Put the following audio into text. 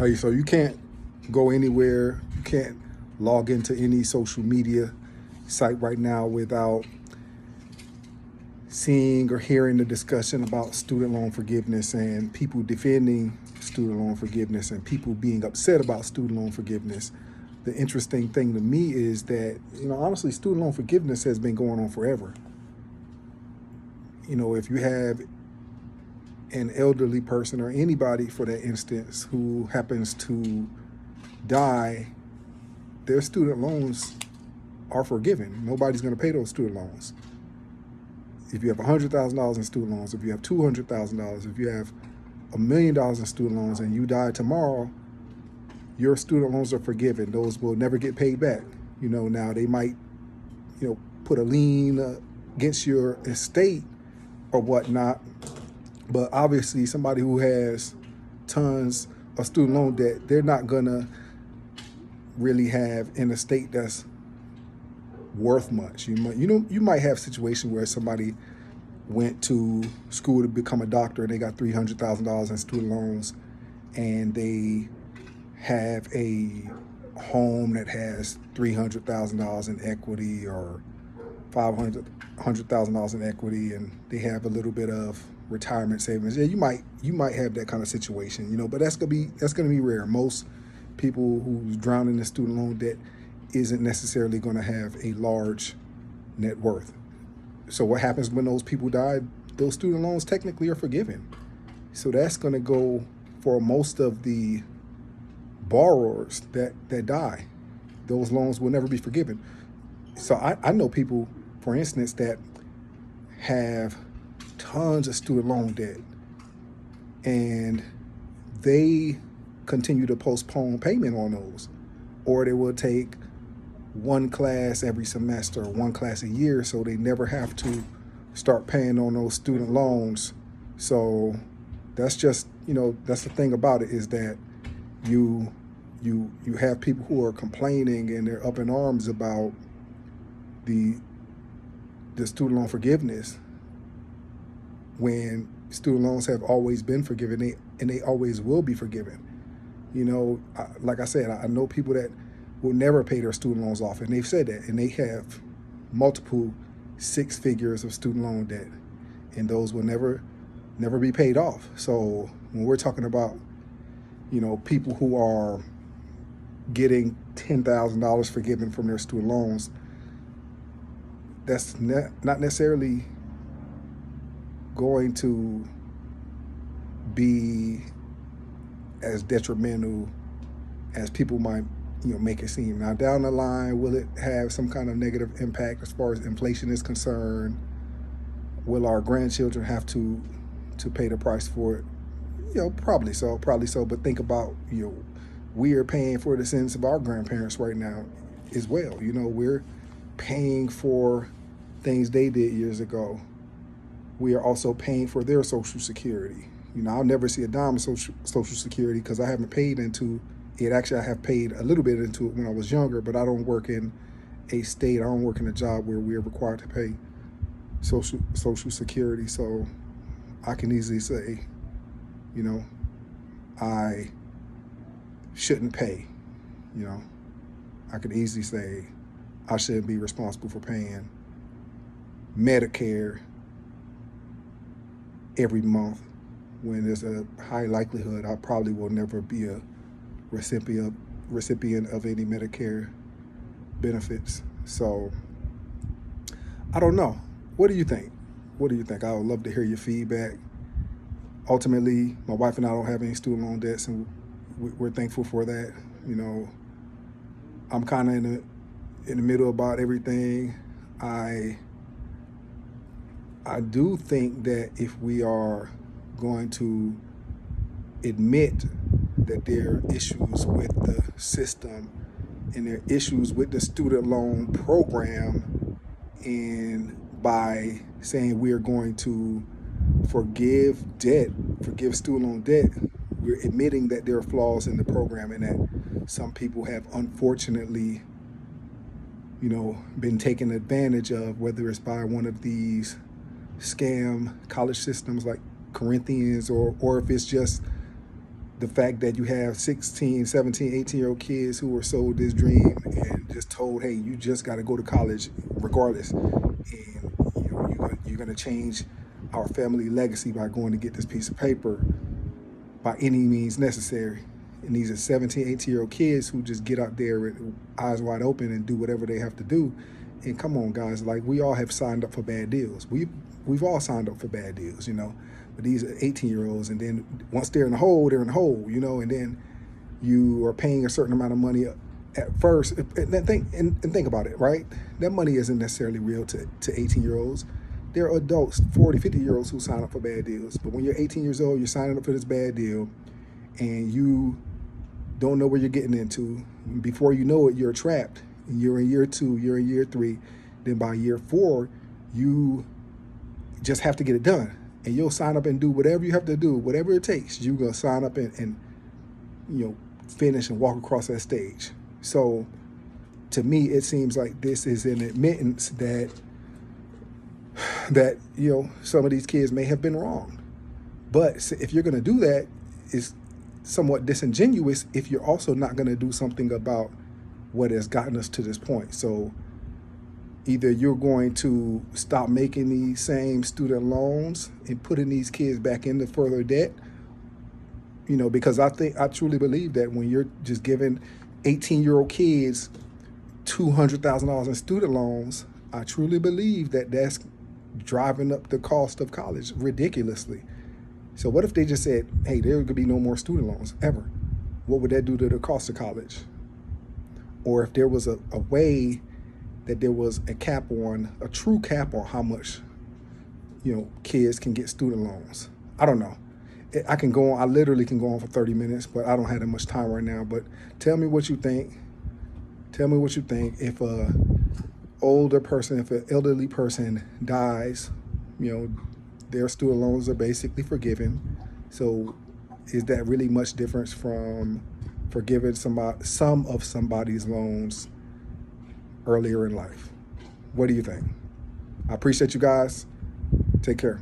Hey, so you can't go anywhere, you can't log into any social media site right now without seeing or hearing the discussion about student loan forgiveness and people defending student loan forgiveness and people being upset about student loan forgiveness. The interesting thing to me is that, honestly, student loan forgiveness has been going on forever. If you have an elderly person or anybody for that instance who happens to die, their student loans are forgiven. Nobody's going to pay those student loans. If you have $100,000 in student loans, if you have $200,000, if you have $1 million in student loans and you die tomorrow, your student loans are forgiven. Those will never get paid back. Now they might, put a lien against your estate or whatnot. But obviously somebody who has tons of student loan debt, they're not gonna really have an estate that's worth much. You might have a situation where somebody went to school to become a doctor and they got $300,000 in student loans, and they have a home that has $300,000 in equity or $500,000 in equity, and they have a little bit of retirement savings. Yeah, you might have that kind of situation, but that's gonna be rare. Most people who's drowning in student loan debt isn't necessarily going to have a large net worth. So what happens when those people die? Those student loans technically are forgiven. So that's going to go for most of the borrowers that die. Those loans will never be forgiven. So I know people, for instance, that have tons of student loan debt and they continue to postpone payment on those, or they will take one class every semester or one class a year so they never have to start paying on those student loans. So that's just, that's the thing about it, is that you have people who are complaining and they're up in arms about the student loan forgiveness when student loans have always been forgiven, and they always will be forgiven. Like I said, I know people that will never pay their student loans off, and they've said that, and they have multiple six figures of student loan debt, and those will never be paid off. So when we're talking about, people who are getting $10,000 forgiven from their student loans, that's not necessarily going to be as detrimental as people might make it seem. Now down the line, will it have some kind of negative impact as far as inflation is concerned? Will our grandchildren have to pay the price for it? Probably so. But think about, we are paying for the sins of our grandparents right now as well. We're paying for things they did years ago. We are also paying for their Social Security. I'll never see a dime of Social Security because I haven't paid into it. Actually, I have paid a little bit into it when I was younger, but I don't work in a state, I don't work in a job where we're required to pay Social Security. So I can easily say, I shouldn't pay. I could easily say I shouldn't be responsible for paying Medicare every month, when there's a high likelihood I probably will never be a recipient of any Medicare benefits. So I don't know. What do you think? I would love to hear your feedback. Ultimately, my wife and I don't have any student loan debts, and we're thankful for that. I'm kind of in the middle about everything. I do think that if we are going to admit that there are issues with the system and there are issues with the student loan program, and by saying we are going to forgive student loan debt, we're admitting that there are flaws in the program and that some people have unfortunately, been taken advantage of, whether it's by one of these scam college systems like Corinthians, or if it's just the fact that you have 16, 17, 18-year-old kids who were sold this dream and just told, hey, you just got to go to college regardless. And you're going to change our family legacy by going to get this piece of paper by any means necessary. And these are 17, 18-year-old kids who just get out there with eyes wide open and do whatever they have to do. And come on, guys, like, we all have signed up for bad deals. We've all signed up for bad deals, you know. But these are 18-year-olds, and then once they're in the hole, they're in the hole, you know. And then you are paying a certain amount of money at first. And think about it, right? That money isn't necessarily real to 18-year-olds. There are adults, 40, 50-year-olds who sign up for bad deals. But when you're 18 years old, you're signing up for this bad deal, and you don't know where you're getting into. Before you know it, you're trapped. You're in year 2, you're in year 3. Then by year 4, you just have to get it done. And you'll sign up and do whatever you have to do, whatever it takes. You're going to sign up and finish and walk across that stage. So to me, it seems like this is an admittance that some of these kids may have been wrong. But if you're going to do that, it's somewhat disingenuous if you're also not going to do something about what has gotten us to this point. So either you're going to stop making these same student loans and putting these kids back into further debt, because I truly believe that when you're just giving 18-year-old kids $200,000 in student loans, I truly believe that that's driving up the cost of college ridiculously. So what if they just said, hey, there could be no more student loans ever? What would that do to the cost of college? Or if there was a way that there was a true cap on how much, kids can get student loans. I don't know. I can go on. I literally can go on for 30 minutes, but I don't have that much time right now. But tell me what you think. Tell me what you think. If an elderly person dies, their student loans are basically forgiven. So is that really much difference from forgiving some of somebody's loans earlier in life? What do you think? I appreciate you guys. Take care.